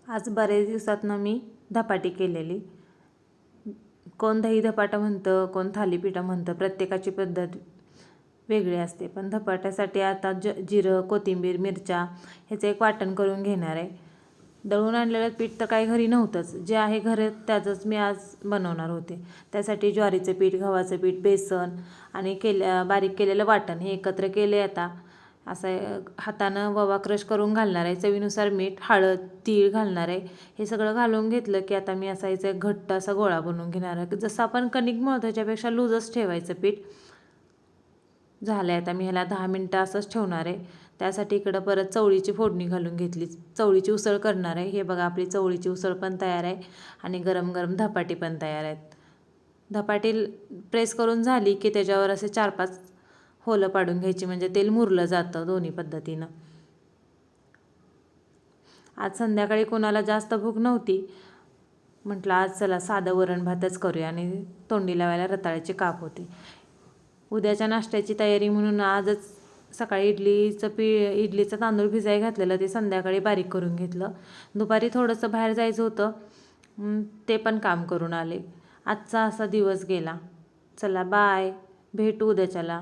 आज बरेच दिवसातनं मी धपाटी केलेली. कोण दही धपाटा म्हणतं, कोण थालीपीठ म्हणतं. प्रत्येकाची पद्धत वेगळी असते. पण धपाट्यासाठी आता जिरं, कोथिंबीर, मिरच्या ह्याचं एक वाटण करून घेणार आहे. दळून आणलेलं पीठ तर काही घरी नव्हतंच. जे आहे घरात त्याचंच मी आज बनवणार होते. त्यासाठी ज्वारीचं पीठ, गव्हाचं पीठ, बेसन आणि बारीक केलेलं वाटण हे एकत्र केले. आता असं हातानं ववा क्रश करून घालणार आहे. चवीनुसार मीठ, हळद, तीळ घालणार आहे. हे सगळं घालून घेतलं की आता मी असा याचा घट्ट असा गोळा बनवून घेणार आहे. जसं आपण कणिक मळतो त्याच्यापेक्षा लूजच ठेवायचं पीठ. झालं आहे. आता मी ह्याला 10 मिनटं असंच ठेवणार आहे. त्यासाठी इकडं परत चवळीची फोडणी घालून घेतली. चवळीची उसळ करणार आहे. हे बघा आपली चवळीची उसळ पण तयार आहे आणि गरम गरम धपाटी पण तयार आहेत. धपाटी प्रेस करून झाली की त्याच्यावर असे 4-5 होलं पाडून घ्यायची, म्हणजे तेल मुरलं जातं दोन्ही पद्धतीनं. आज संध्याकाळी कोणाला जास्त भूक नव्हती. म्हटलं आज चला साधं वरण भातच करूया आणि तोंडी लावायला रताळ्याचे काप होते. उद्याच्या नाश्त्याची तयारी म्हणून आजच सकाळी इडलीचं तांदूळ भिजायला घातलेलं, ते संध्याकाळी बारीक करून घेतलं. दुपारी थोडंसं बाहेर जायचं होतं, ते पण काम करून आले. आजचा असा दिवस गेला. चला बाय, भेटू उद्याच्याला.